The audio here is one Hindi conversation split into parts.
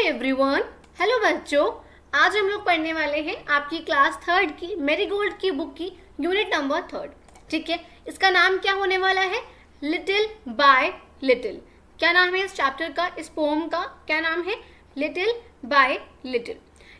एवरीवन, हेलो बच्चों। आज हम लोग पढ़ने वाले हैं आपकी क्लास थर्ड की मेरीगोल्ड की बुक की यूनिट नंबर 3। ठीक है, इसका नाम क्या होने वाला है? Little by little. क्या नाम है इस चैप्टर का, इस पोम का क्या नाम है? Little by little.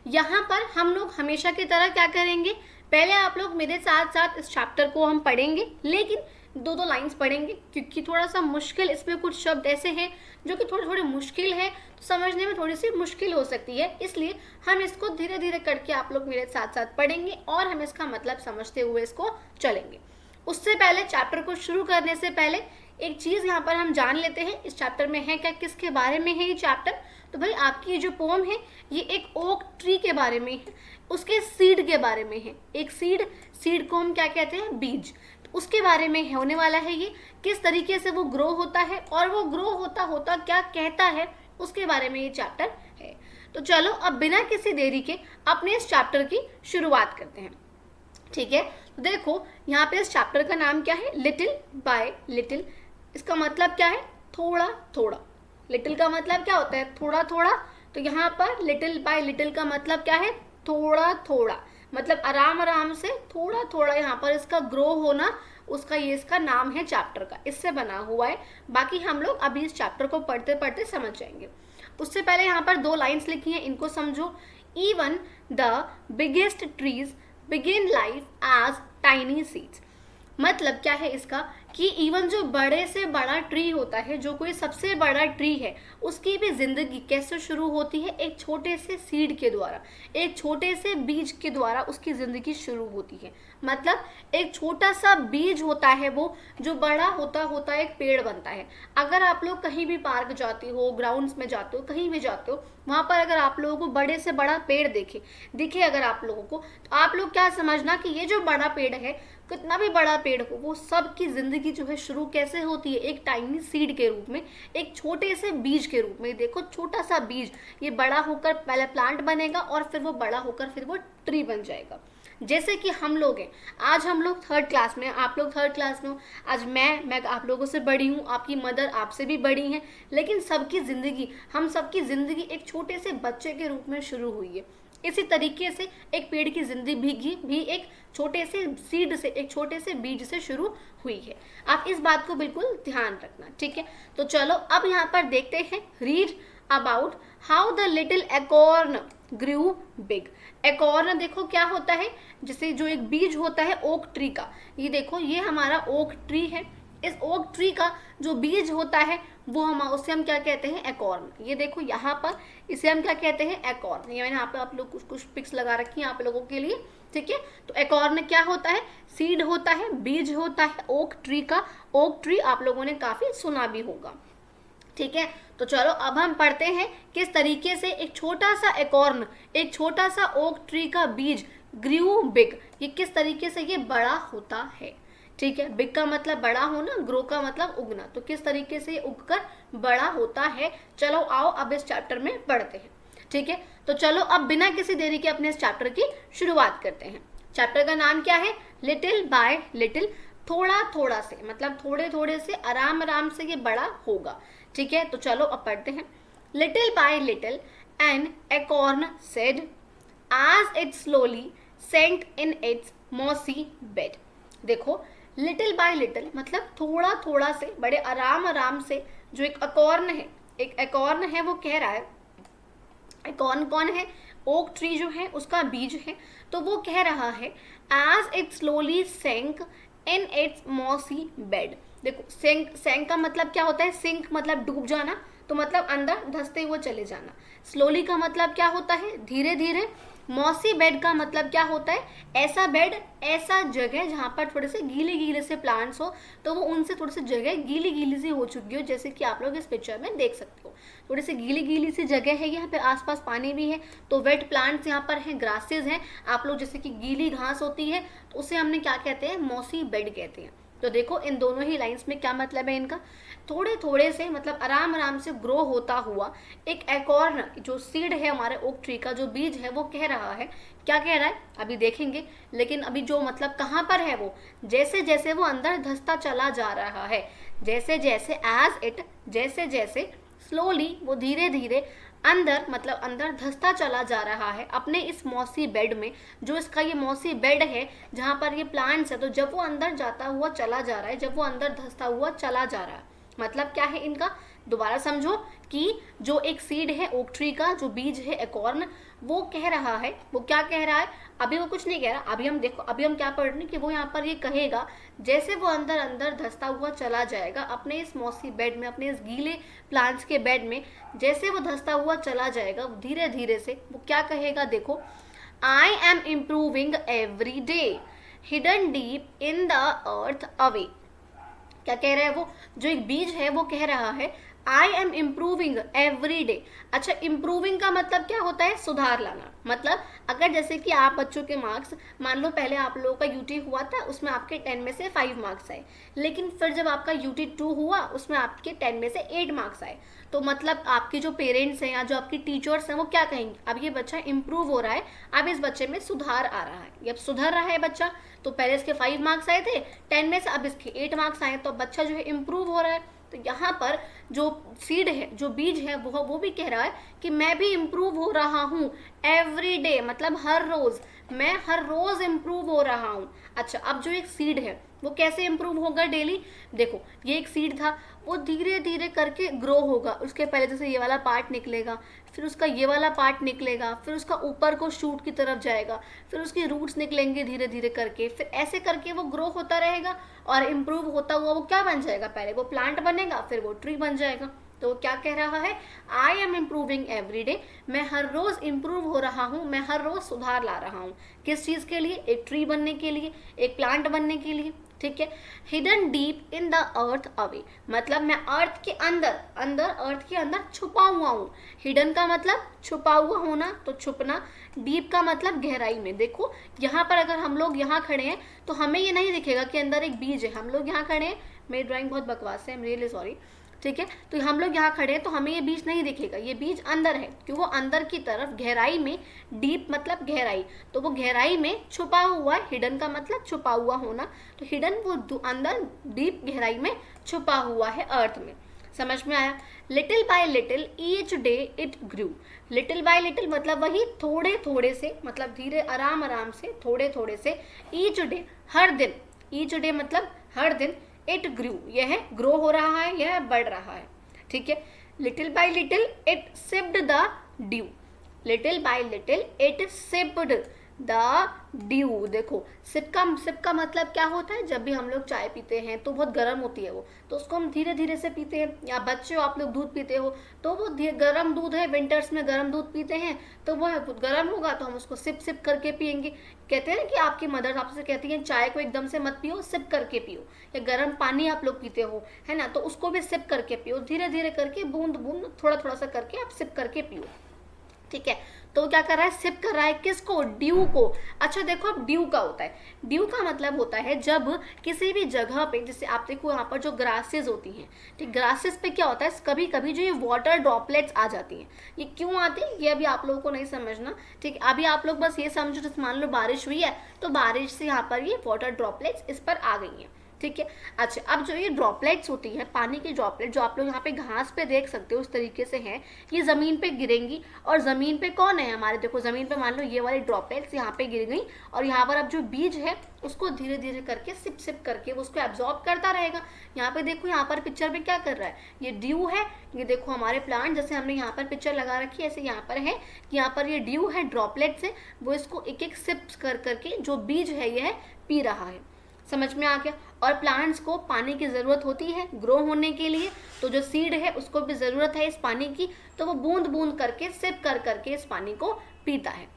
यहाँ पर हम लोग हमेशा की तरह क्या करेंगे, पहले आप लोग मेरे साथ साथ इस चैप्टर को हम पढ़ेंगे, लेकिन दो दो लाइंस पढ़ेंगे क्योंकि थोड़ा सा मुश्किल, इसमें कुछ शब्द ऐसे हैं जो कि थोड़े थोड़े मुश्किल है, तो समझने में थोड़ी सी मुश्किल हो सकती है। इसलिए हम इसको धीरे धीरे करके आप लोग मेरे साथ साथ पढ़ेंगे और हम इसका मतलब समझते हुए इसको चलेंगे। उससे पहले चैप्टर को शुरू करने से पहले एक चीज़ यहाँ पर हम जान लेते हैं, इस चैप्टर में है क्या, किसके बारे में है ये चैप्टर। तो भाई आपकी ये जो पोम है ये एक ओक ट्री के बारे में है, उसके सीड के बारे में है। एक सीड को हम क्या कहते हैं? बीज। तो उसके बारे में होने वाला है ये, किस तरीके से वो ग्रो होता है और वो ग्रो होता होता क्या कहता है, उसके बारे में ये चैप्टर है। तो चलो अब बिना किसी देरी के अपने इस चैप्टर की शुरुआत करते हैं। ठीक है, तो देखो यहाँ पे इस चैप्टर का नाम क्या है? Little by little. इसका मतलब क्या है? थोड़ा थोड़ा। लिटिल का मतलब क्या होता है? थोड़ा थोड़ा। तो यहाँ पर लिटिल बाय लिटिल का मतलब क्या है? थोड़ा थोड़ा, मतलब आराम आराम से थोड़ा थोड़ा यहाँ पर इसका ग्रो होना, उसका ये इसका नाम है चैप्टर का, इससे बना हुआ है। बाकी हम लोग अभी इस चैप्टर को पढ़ते पढ़ते समझ जाएंगे। उससे पहले यहाँ पर दो लाइंस लिखी हैं, इनको समझो। Even the biggest trees begin life as tiny seeds. मतलब क्या है इसका कि इवन जो बड़े से बड़ा ट्री होता है, जो कोई सबसे बड़ा ट्री है, उसकी भी जिंदगी कैसे शुरू होती है? एक छोटे से सीड के द्वारा, एक छोटे से बीज के द्वारा उसकी जिंदगी शुरू होती है। मतलब एक छोटा सा बीज होता है वो, जो बड़ा होता होता एक पेड़ बनता है। अगर आप लोग कहीं भी पार्क जाते हो, ग्राउंड्स में जाते हो, कहीं भी जाते हो, वहाँ पर अगर आप लोगों को बड़े से बड़ा पेड़ दिखे अगर आप लोगों को, तो आप लोग क्या समझना कि ये जो बड़ा पेड़ है, कितना भी बड़ा पेड़ हो, वो सब की जिंदगी जो है शुरू कैसे होती है? एक टाइनी सीड के रूप में, एक छोटे से बीज के रूप में। देखो छोटा सा बीज, ये बड़ा होकर पहले प्लांट बनेगा और फिर वो बड़ा होकर फिर वो ट्री बन जाएगा। जैसे कि हम लोग हैं, आज हम लोग थर्ड क्लास में, आप लोग थर्ड क्लास में हो। आज मैं आप लोगों से बड़ी हूँ, आपकी मदर आपसे भी बड़ी हैं, लेकिन सबकी ज़िंदगी, हम सबकी ज़िंदगी एक छोटे से बच्चे के रूप में शुरू हुई है। इसी तरीके से एक पेड़ की जिंदगी भी एक छोटे से सीड से, एक छोटे से बीज से शुरू हुई है। आप इस बात को बिल्कुल ध्यान रखना, ठीक है। तो चलो अब यहाँ पर देखते हैं, read about how the little acorn grew big. Acorn देखो क्या होता है, जैसे जो एक बीज होता है ओक ट्री का, ये देखो ये हमारा ओक ट्री है। इस ओक ट्री का जो बीज होता है वो उसे हम क्या कहते हैं? एकॉर्न। ये देखो यहाँ पर इसे हम क्या कहते हैं? एकॉर्न। ये मैंने यहाँ पे आप लोग कुछ पिक्स लगा रखी हैं आप लोगों के लिए, ठीक है। तो एकॉर्न क्या होता है? सीड होता है, बीज होता है ओक ट्री का। ओक ट्री आप लोगों ने काफी सुना भी होगा, ठीक है। तो चलो अब हम पढ़ते हैं किस तरीके से एक छोटा सा एकॉर्न, एक छोटा सा ओक ट्री का बीज ग्रू बिग, ये किस तरीके से ये बड़ा होता है, ठीक है। बिग का मतलब बड़ा होना, ग्रो का मतलब उगना। तो किस तरीके से ये उगकर बड़ा होता है, चलो आओ अब इस चैप्टर में पढ़ते हैं, ठीक है। तो चलो अब बिना किसी देरी के अपने इस चैप्टर की शुरुआत करते हैं। चैप्टर का नाम क्या है? Little by little. थोड़ा थोड़ा से, मतलब थोड़े थोड़े से, आराम आराम से ये बड़ा होगा, ठीक है। तो चलो अब पढ़ते हैं। Little by little an acorn said as it slowly sank in its mossy bed. देखो लिटिल बाय लिटिल मतलब थोड़ा थोड़ा से, बड़े आराम आराम से, जो एक एकॉर्न है, एक एकॉर्न है, वो कह रहा है, एकॉर्न कौन है? ओक ट्री जो है उसका बीज है। तो वो कह रहा है as it slowly sank in its mossy bed. देखो सेंक का मतलब क्या होता है? सिंक मतलब डूब जाना, तो मतलब अंदर धंसते हुए चले जाना। स्लोली का मतलब क्या होता है? धीरे धीरे। मॉसी बेड का मतलब क्या होता है? ऐसा बेड, ऐसा जगह जहाँ पर थोड़े से गीले गीले से प्लांट्स हो, तो वो उनसे थोड़ी सी जगह गीली गीली सी हो चुकी हो, जैसे कि आप लोग इस पिक्चर में देख सकते हो। थोड़ी सी गीली गीली सी जगह है, यहाँ पे आसपास पानी भी है, तो वेट प्लांट्स यहाँ पर हैं, ग्रासेस हैं। आप लोग जैसे कि गीली घास होती है तो उसे हमने क्या कहते हैं? मॉसी बेड कहते हैं। तो देखो इन दोनों ही लाइंस में क्या मतलब है इनका? थोड़े थोड़े से मतलब आराम आराम से ग्रो होता हुआ एक एकॉर्न, जो सीड है हमारे ओक ट्री का, जो बीज है, वो कह रहा है, क्या कह रहा है अभी देखेंगे, लेकिन अभी जो मतलब कहाँ पर है वो, जैसे जैसे वो अंदर धंसता चला जा रहा है, जैसे जैसे एज इट, जैसे जैसे स्लोली वो धीरे धीरे अंदर मतलब अंदर धंसता चला जा रहा है अपने इस मॉसी बेड में। जो इसका ये मॉसी बेड है जहाँ पर ये प्लांट्स है, तो जब वो अंदर जाता हुआ चला जा रहा है, जब वो अंदर धंसता हुआ चला जा रहा है, मतलब क्या है इनका, दोबारा समझो कि जो एक सीड है ओक ट्री का, जो बीज है एकॉर्न, वो कह रहा है, वो क्या कह रहा है, अभी वो कुछ नहीं कह रहा, अभी हम देखो, अभी हम क्या पढ़ रहे हैं कि वो यहाँ पर ये कहेगा जैसे वो अंदर अंदर धंसता हुआ चला जाएगा अपने इस मॉसी बेड में, अपने इस गीले प्लांट्स के बेड में, जैसे वो धंसता हुआ चला जाएगा धीरे धीरे से, वो क्या कहेगा, देखो, I am improving every day hidden deep in the earth away. क्या कह रहा है वो, जो एक बीज है वो कह रहा है I am improving every day. अच्छा, इम्प्रूविंग का मतलब क्या होता है, सुधार लाना। मतलब अगर जैसे कि आप बच्चों के मार्क्स, मान लो पहले आप लोगों का यूटी हुआ था, उसमें आपके 10 में से 5 मार्क्स आए, लेकिन फिर जब आपका यूटी 2 हुआ उसमें आपके 10 में से 8 मार्क्स आए, तो मतलब आपके जो पेरेंट्स हैं या जो आपकी टीचर्स हैं वो क्या कहेंगे, अब ये बच्चा इम्प्रूव हो रहा है, अब इस बच्चे में सुधार आ रहा है, जब सुधर रहा है बच्चा, तो पहले इसके 5 मार्क्स आए थे 10 में से, अब इसके 8 मार्क्स आए, तो बच्चा जो है इम्प्रूव हो रहा है। तो यहाँ पर जो सीड है, जो बीज है, वो भी कह रहा है कि मैं भी इम्प्रूव हो रहा हूँ एवरी डे, मतलब हर रोज, मैं हर रोज इम्प्रूव हो रहा हूँ। अच्छा, अब जो एक सीड है वो कैसे इम्प्रूव होगा डेली, देखो ये एक सीड था, वो धीरे धीरे करके ग्रो होगा, उसके पहले जैसे ये वाला पार्ट निकलेगा, फिर उसका ये वाला पार्ट निकलेगा, फिर उसका ऊपर को शूट की तरफ जाएगा, फिर उसकी रूट्स निकलेंगे धीरे धीरे करके, फिर ऐसे करके वो ग्रो होता रहेगा और इम्प्रूव होता हुआ वो क्या बन जाएगा, पहले वो प्लांट बनेगा, फिर वो ट्री बन जाएगा। तो क्या कह रहा है, I am improving every day, मैं हर रोज इम्प्रूव हो रहा हूँ, मैं हर रोज सुधार ला रहा हूँ, किस चीज के लिए, एक ट्री बनने के लिए, एक प्लांट बनने के लिए। ठीक है, hidden deep in the earth away, मतलब मैं अर्थ के अंदर, अर्थ के अंदर छुपा हुआ हूँ। हिडन का मतलब छुपा हुआ होना, तो छुपना, डीप का मतलब गहराई में। देखो यहाँ पर अगर हम लोग यहाँ खड़े हैं तो हमें ये नहीं दिखेगा कि अंदर एक बीज है, हम लोग यहाँ खड़े हैं, मेरी ड्राइंग बहुत बकवास है, आई एम रियली सॉरी, ठीक है, तो हम लोग यहाँ खड़े हैं तो हमें ये बीज नहीं दिखेगा, ये बीज अंदर है, क्यों, वो अंदर की तरफ गहराई में, डीप मतलब गहराई, तो वो गहराई में छुपा हुआ है, हिडन का मतलब छुपा हुआ होना, तो हिडन वो अंदर डीप गहराई में छुपा हुआ है अर्थ में। समझ में आया। Little by little each day it grew, little by little मतलब वही थोड़े थोड़े से, मतलब धीरे आराम आराम से, थोड़े थोड़े से, ईच डे हर दिन, ईच डे मतलब हर दिन, इट ग्रू यह ग्रो हो रहा है, यह बढ़ रहा है। ठीक है, little by little it sipped the due, little by little it sipped the due. देखो सिप का मतलब क्या होता है, जब भी हम लोग चाय पीते हैं तो बहुत गर्म होती है वो, तो उसको हम धीरे धीरे से पीते हैं, या बच्चे हो आप लोग दूध पीते हो तो वो गर्म दूध है, विंटर्स में गर्म दूध पीते हैं तो वो गर्म होगा तो हम उसको सिप सिप करके पियेंगे। कहते हैं कि आपकी मदर आपसे कहती है चाय को एकदम से मत पियो, सिप करके पियो, या गर्म पानी आप लोग पीते हो, है ना, तो उसको भी सिप करके पियो, धीरे धीरे करके, बूंद बूंद, थोड़ा थोड़ा सा करके आप सिप करके पियो। ठीक है, तो क्या कर रहा है, सिप कर रहा है, किसको, ड्यू को। अच्छा देखो, अब ड्यू का होता है, ड्यू का मतलब होता है जब किसी भी जगह पे, जैसे आप देखो यहाँ पर जो ग्रासेस होती हैं, ठीक, ग्रासेस पे क्या होता है, कभी कभी जो ये वाटर ड्रॉपलेट्स आ जाती हैं, ये क्यों आती है ये अभी आप लोगों को नहीं समझना। ठीक, अभी आप लोग बस ये समझो, जैसे मान लो बारिश हुई है तो बारिश से यहाँ पर ये वाटर ड्रॉपलेट्स इस पर आ गई हैं। ठीक है, अच्छा अब जो ये ड्रॉपलेट्स होती हैं, पानी की ड्रॉपलेट जो आप लोग यहाँ पे घास पे देख सकते हो उस तरीके से हैं, ये ज़मीन पे गिरेंगी, और ज़मीन पे कौन है हमारे, देखो ज़मीन पे मान लो ये वाली ड्रॉपलेट्स यहाँ पे गिर गई, और यहाँ पर अब जो बीज है उसको धीरे धीरे करके सिप सिप करके वो उसको एब्जॉर्ब करता रहेगा। यहाँ पे देखो, यहाँ पर पिक्चर में क्या कर रहा है, ये ड्यू है, ये देखो हमारे प्लांट, जैसे हमने यहाँ पर पिक्चर लगा रखी है ऐसे यहाँ पर है, यहाँ पर ये ड्यू है, ड्रॉपलेट्स है, वो इसको एक एक सिप कर करके जो बीज है यह पी रहा है। समझ में आ गया। और प्लांट्स को पानी की ज़रूरत होती है ग्रो होने के लिए, तो जो सीड है उसको भी ज़रूरत है इस पानी की, तो वो बूंद बूंद करके, सिप कर करके इस पानी को पीता है।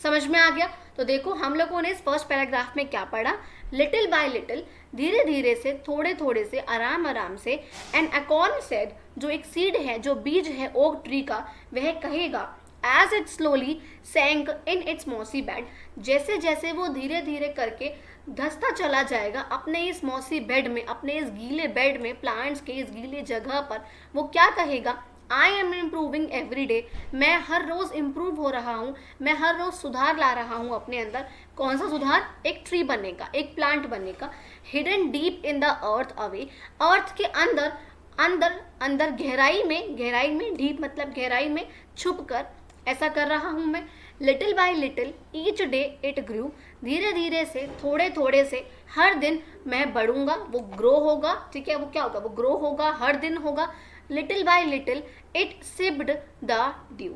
समझ में आ गया। तो देखो हम लोगों ने इस फर्स्ट पैराग्राफ में क्या पढ़ा, लिटिल बाय लिटिल, धीरे धीरे से, थोड़े थोड़े से, आराम आराम से, एन एकॉर्न सेड, जो एक सीड है, जो बीज है ओक ट्री का, वह कहेगा, as it slowly sank in its mossy bed, जैसे जैसे वो धीरे धीरे करके धंसता चला जाएगा अपने इस मॉसी बेड में, अपने इस गीले बेड में, प्लांट्स के इस गीले जगह पर, वो क्या कहेगा, I am improving every day, मैं हर रोज इम्प्रूव हो रहा हूँ, मैं हर रोज सुधार ला रहा हूँ अपने अंदर। कौन सा सुधार, एक ट्री बनने का, एक प्लांट बनने का। Hidden deep in the earth away, earth के अंदर, अंदर अंदर गहराई में डीप मतलब गहराई में छुप कर ऐसा कर रहा हूँ मैं। Little by little each day it grew, धीरे धीरे से थोड़े थोड़े से हर दिन मैं बढ़ूंगा, वो ग्रो होगा, ठीक है, वो क्या होगा, वो ग्रो होगा, हर दिन होगा। Little by little it sipped the due,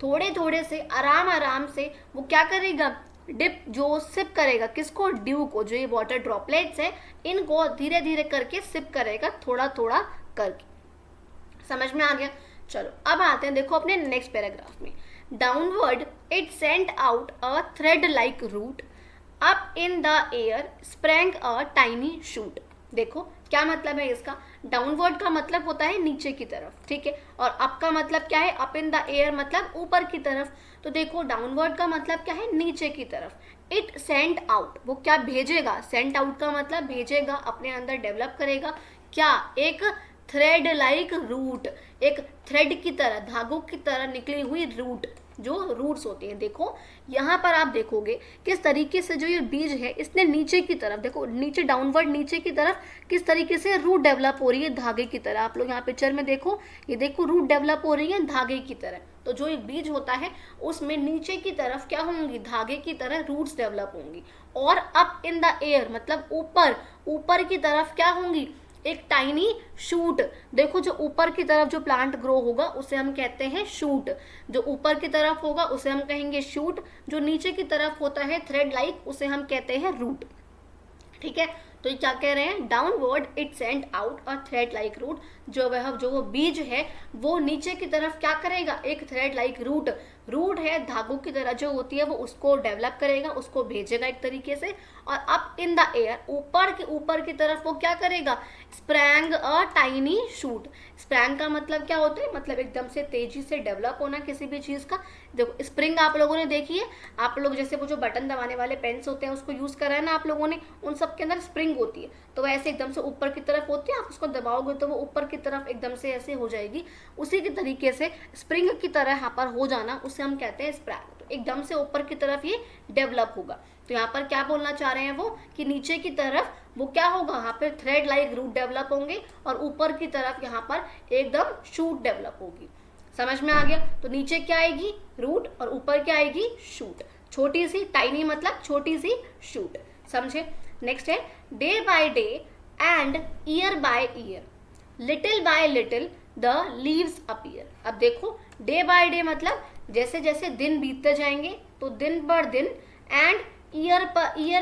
थोड़े थोड़े से आराम आराम से वो क्या करेगा, डिप जो सिप करेगा, किसको, ड्यू को, जो ये वाटर ड्रॉपलेट्स है इनको धीरे धीरे करके सिप करेगा, थोड़ा थोड़ा करके। समझ में आ गया? चलो अब आते हैं देखो अपने नेक्स्ट पैराग्राफ में। Downward it sent out a thread like root, up in the air sprang a tiny shoot. देखो क्या मतलब है इसका। डाउनवर्ड का मतलब होता है नीचे की तरफ, ठीक है, और अप का मतलब क्या है, अप इन द एयर मतलब ऊपर की तरफ। तो देखो डाउनवर्ड का मतलब क्या है, नीचे की तरफ। इट सेंट आउट, वो क्या भेजेगा, सेंट आउट का मतलब भेजेगा, अपने अंदर डेवलप करेगा क्या, एक थ्रेड लाइक रूट, एक थ्रेड की तरह, धागों की तरह निकली हुई रूट, जो रूट्स होती हैं। देखो यहाँ पर आप देखोगे किस तरीके से जो ये बीज है इसने नीचे की तरफ, देखो नीचे डाउनवर्ड नीचे की तरफ किस तरीके से रूट डेवलप हो रही है धागे की तरह। आप लोग यहाँ पिक्चर में देखो, ये देखो रूट डेवलप हो रही है धागे की तरह। तो जो एक बीज होता है उसमें नीचे की तरफ क्या होंगी, धागे की तरह रूट्स डेवलप होंगी। और अप इन द एयर मतलब ऊपर, ऊपर की तरफ क्या होंगी, एक टाइनी शूट। देखो जो ऊपर की तरफ जो प्लांट ग्रो होगा उसे हम कहते हैं शूट, जो ऊपर की तरफ होगा उसे हम कहेंगे शूट, जो नीचे की तरफ होता है थ्रेड लाइक उसे हम कहते हैं रूट। ठीक है, तो ये क्या कह रहे हैं, downward it sent out a thread like root, जो वो बीज है वो नीचे की तरफ क्या करेगा, एक थ्रेड लाइक रूट, रूट है धागों की तरह जो होती है वो उसको डेवलप करेगा, उसको भेजेगा एक तरीके से। और अप इन द एयर ऊपर की तरफ वो क्या करेगा, sprang a tiny shoot. Sprang का मतलब क्या होता है, मतलब एकदम से तेजी से डेवलप होना किसी भी चीज का। देखो स्प्रिंग आप लोगों ने देखी है, आप लोग जैसे वो जो बटन दबाने वाले पेन्स होते हैं उसको यूज करा है ना आप लोगों ने, उन सब के अंदर स्प्रिंग होती है, तो वैसे एकदम से ऊपर की तरफ होती है, आप उसको दबाओगे तो वो ऊपर की तरफ एकदम से ऐसे हो जाएगी। उसी के तरीके से स्प्रिंग की तरह यहाँ पर हो जाना उसे हम कहते हैं स्प्रैंग। तो एकदम से ऊपर की तरफ ये डेवलप होगा। तो यहाँ पर क्या बोलना चाह रहे हैं वो, कि नीचे की तरफ वो क्या होगा, यहाँ पे थ्रेड लाइक रूट डेवलप होंगे और ऊपर की तरफ यहाँ पर एकदम शूट डेवलप होगी। समझ में आ गया? तो नीचे क्या आएगी, रूट, और ऊपर क्या आएगी, शूट। छोटी सी, टाइनी मतलब छोटी सी शूट। समझे? नेक्स्ट है day by day and year by year, little by little the leaves appear. अब देखो डे बाय डे मतलब जैसे जैसे दिन बीतते जाएंगे, तो दिन पर दिन, एंड ईयर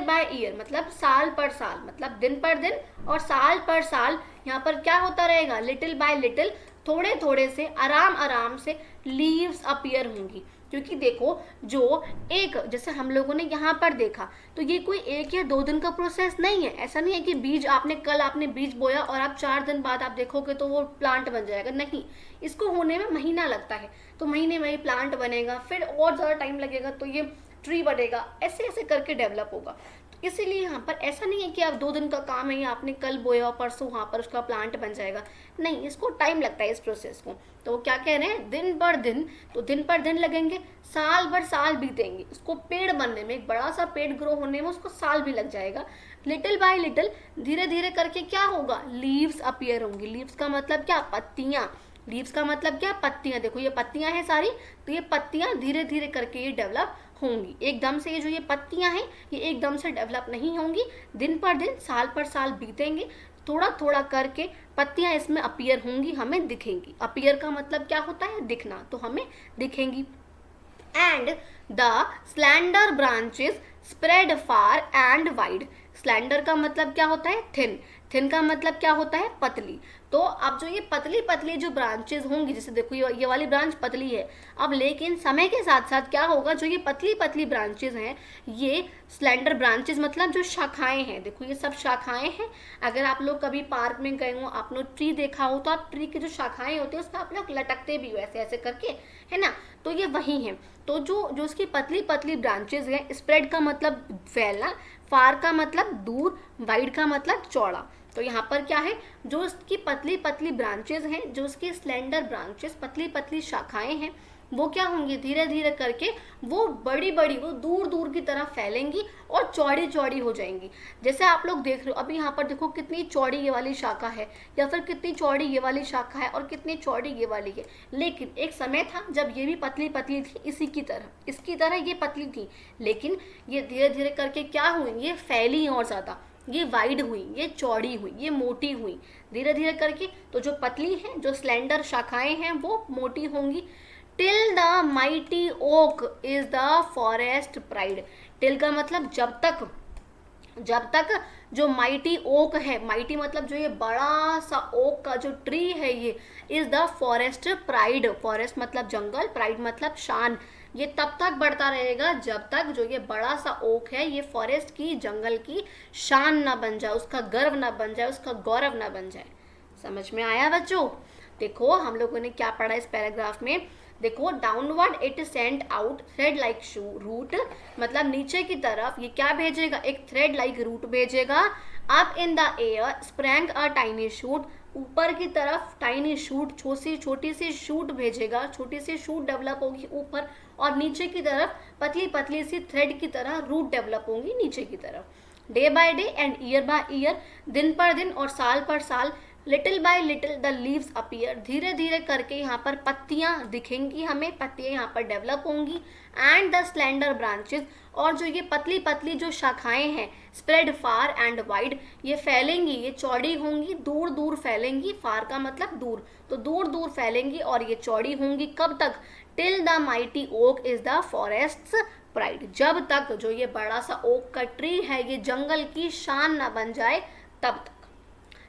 बाय ईयर मतलब साल पर साल, मतलब दिन पर दिन और साल पर साल यहाँ पर क्या होता रहेगा, लिटिल बाय लिटिल, थोड़े थोड़े से, आराम आराम से लीव्स अपीयर होंगी। क्योंकि देखो जो एक, जैसे हम लोगों ने यहाँ पर देखा, तो ये कोई 1 या 2 दिन का प्रोसेस नहीं है। ऐसा नहीं है कि बीज कल आपने बीज बोया और आप 4 दिन बाद आप देखोगे तो वो प्लांट बन जाएगा, नहीं, इसको होने में महीना लगता है। तो महीने में ही प्लांट बनेगा, फिर और ज़्यादा टाइम लगेगा तो ये ट्री बढ़ेगा, ऐसे ऐसे करके डेवलप होगा। तो इसीलिए यहाँ पर ऐसा नहीं है कि आप 2 दिन का काम है, आपने कल बोया और परसों वहाँ पर उसका प्लांट बन जाएगा, नहीं, इसको टाइम लगता है इस प्रोसेस को। तो वो क्या कह रहे हैं, दिन पर दिन, तो दिन पर दिन लगेंगे, साल भर साल बीतेंगे, उसको पेड़ बनने में, एक बड़ा सा पेड़ ग्रो होने में उसको साल भी लग जाएगा। लिटिल बाय लिटिल, धीरे धीरे करके क्या होगा, लीव्स अपीयर होंगी। लीव्स का मतलब क्या, पत्तियां। लीव्स का मतलब क्या, पत्तियां। देखो ये पत्तियां हैं सारी, तो ये पत्तियां धीरे धीरे करके ये डेवलप होंगी। एकदम से ये जो ये पत्तियां हैं ये एकदम से डेवलप नहीं होंगी, दिन पर दिन, साल पर साल बीतेंगे, थोड़ा थोड़ा करके पत्तियां इसमें अपीयर होंगी, हमें दिखेंगी। अपीयर का मतलब क्या होता है, दिखना, तो हमें दिखेंगी। And the slander branches spread far and wide. Slander का मतलब क्या होता है, थिन। थिन का मतलब क्या होता है, पतली। तो अब जो ये पतली पतली जो ब्रांचेस होंगी, जैसे देखो ये वाली ब्रांच पतली है, अब लेकिन समय के साथ साथ क्या होगा, जो ये पतली पतली ब्रांचेस हैं, ये स्लेंडर ब्रांचेस मतलब जो शाखाएं हैं, देखो ये सब शाखाएं हैं। अगर आप लोग कभी पार्क में गए हो, आप लोग ट्री देखा हो, तो आप ट्री की जो शाखाएं होती है उस पर आप लोग लटकते भी हो ऐसे ऐसे करके, है ना, तो ये वही है। तो जो उसकी पतली पतली ब्रांचेस हैं, स्प्रेड का मतलब फैलना, फार का मतलब दूर, वाइड का मतलब चौड़ा। तो यहाँ पर क्या है, जो उसकी पतली पतली ब्रांचेस हैं, जो उसकी स्लेंडर ब्रांचेस, पतली पतली शाखाएं हैं, वो क्या होंगी, धीरे धीरे करके वो बड़ी बड़ी, वो दूर दूर की तरफ फैलेंगी और चौड़ी चौड़ी हो जाएंगी। जैसे आप लोग देख रहे हो अभी यहाँ पर देखो कितनी चौड़ी ये वाली शाखा है, या फिर कितनी चौड़ी ये वाली शाखा है और कितनी चौड़ी ये वाली है। लेकिन एक समय था जब ये भी पतली पतली थी, इसी की तरह, इसकी तरह ये पतली थी, लेकिन ये धीरे धीरे करके क्या हुई, ये फैली और ज़्यादा, ये वाइड हुई, ये चौड़ी हुई, ये मोटी हुई धीरे धीरे करके। तो जो पतली है, जो स्लेंडर शाखाएं हैं वो मोटी होंगी। Till the mighty oak is the forest pride. Till का मतलब जब तक जो माइटी ओक है, माइटी मतलब जो ये बड़ा सा ओक का जो ट्री है, ये is the forest pride, forest मतलब जंगल, प्राइड मतलब शान, ये तब तक बढ़ता रहेगा जब तक जो ये बड़ा सा ओक है ये फॉरेस्ट की, जंगल की शान ना बन जाए, उसका गर्व ना बन जाए, उसका गौरव ना बन जाए। समझ में आया बच्चों? देखो हम लोगों ने क्या पढ़ा इस पैराग्राफ में, देखो downward it sent out thread like root, मतलब नीचे की तरफ ये क्या भेजेगा, एक थ्रेड लाइक रूट भेजेगा। Up in the air sprang a tiny shoot, ऊपर की तरफ टाइनी शूट, छोटी सी शूट भेजेगा, छोटी सी शूट डेवलप होगी ऊपर, और नीचे की तरफ पतली पतली सी थ्रेड की तरह रूट डेवलप होंगी नीचे की तरफ। Day by day and year by year, दिन पर दिन और साल पर साल, little by little the leaves appear, धीरे धीरे करके यहाँ पर पत्तियाँ दिखेंगी हमें, पत्तियाँ यहाँ पर डेवलप होंगी। एंड द स्लेंडर ब्रांचेस, और जो ये पतली पतली जो शाखाएं हैं, स्प्रेड फार एंड वाइड, ये फैलेंगी, ये चौड़ी होंगी, दूर दूर फैलेंगी, फार का मतलब दूर, तो दूर दूर फैलेंगी और ये चौड़ी होंगी। कब तक? Till the mighty oak is the forest's pride, जब तक जो ये बड़ा सा ओक का ट्री है ये जंगल की शान ना बन जाए तब तक।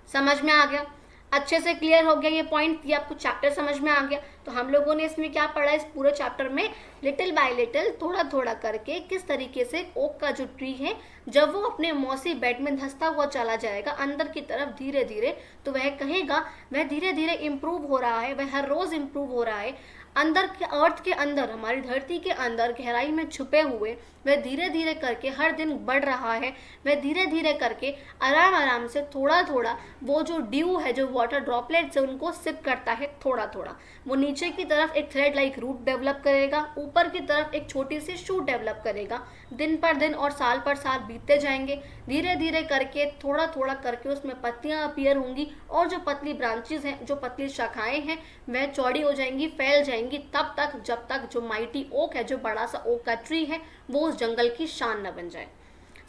समझ में आ गया? अच्छे से क्लियर हो गया ये पॉइंट, ये आपको चैप्टर समझ में आ गया। तो हम लोगों ने इसमें क्या पढ़ा, इस पूरे चैप्टर में लिटिल बाय लिटिल, थोड़ा थोड़ा करके किस तरीके से ओक का जो ट्री है जब वो अपने मौसी बेड में धंसता हुआ चला जाएगा अंदर की तरफ धीरे धीरे, तो वह कहेगा वह धीरे धीरे इम्प्रूव हो रहा है, वह हर रोज इम्प्रूव हो रहा है। अंदर के अर्थ के अंदर, हमारी धरती के अंदर गहराई में छुपे हुए वह धीरे धीरे करके हर दिन बढ़ रहा है। वह धीरे धीरे करके आराम आराम से थोड़ा थोड़ा वो जो ड्यू है, जो वाटर ड्रॉपलेट्स है, उनको सिप करता है थोड़ा थोड़ा। वो नीचे की तरफ एक थ्रेड लाइक रूट डेवलप करेगा, ऊपर की तरफ एक छोटी सी शूट डेवलप करेगा। दिन पर दिन और साल पर साल बीतते जाएंगे, धीरे धीरे करके थोड़ा थोड़ा करके उसमें पत्तियां अपीयर होंगी, और जो पतली ब्रांचेस हैं, जो पतली शाखाएं हैं, वह चौड़ी हो जाएंगी, फैल जाएंगी, तब तक जब तक जो माइटी ओक है, जो बड़ा सा ओक का ट्री है, वो उस जंगल की शान न बन जाए।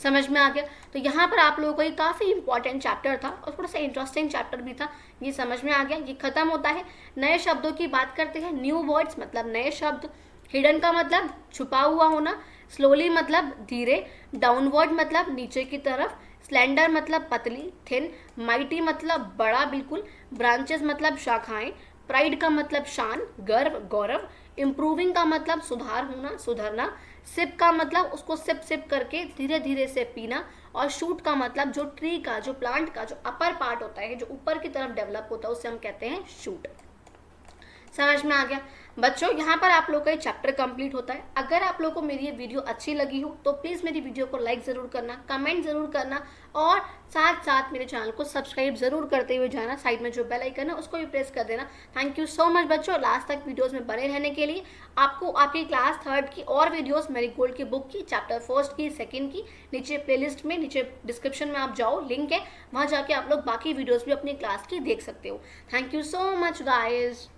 समझ में आ गया? तो यहाँ पर आप लोगों को ये काफ़ी इंपॉर्टेंट चैप्टर था और थोड़ा सा इंटरेस्टिंग चैप्टर भी था, ये समझ में आ गया। ये खत्म होता है, नए शब्दों की बात करते हैं। न्यू वर्ड्स मतलब नए शब्द, हिडन का मतलब छुपा हुआ होना, स्लोली मतलब धीरे, डाउनवर्ड मतलब नीचे की तरफ, स्लेंडर मतलब पतली थिन, माइटी मतलब बड़ा बिल्कुल, ब्रांचेस मतलब शाखाएं, प्राइड का मतलब शान गर्व गौरव, इम्प्रूविंग का मतलब सुधार होना सुधरना, सिप का मतलब उसको सिप सिप करके धीरे धीरे से पीना, और शूट का मतलब जो ट्री का, जो प्लांट का जो अपर पार्ट होता है, जो ऊपर की तरफ डेवलप होता है, उसे हम कहते हैं शूट। समझ में आ गया बच्चों? यहाँ पर आप लोग का ये चैप्टर कंप्लीट होता है। अगर आप लोग को मेरी ये वीडियो अच्छी लगी हो तो प्लीज़ मेरी वीडियो को लाइक ज़रूर करना, कमेंट ज़रूर करना, और साथ साथ मेरे चैनल को सब्सक्राइब ज़रूर करते हुए जाना। साइड में जो बेल आइकन है उसको भी प्रेस कर देना। थैंक यू सो मच बच्चों, लास्ट तक वीडियोज़ में बने रहने के लिए। आपको आपकी क्लास 3rd की और वीडियोज़ मैरीगोल्ड की बुक की, चैप्टर 1st की, 2nd की, नीचे प्लेलिस्ट में, नीचे डिस्क्रिप्शन में आप जाओ, लिंक है, वहाँ जाके आप लोग बाकी वीडियोज़ भी अपनी क्लास की देख सकते हो। Thank you so much guys.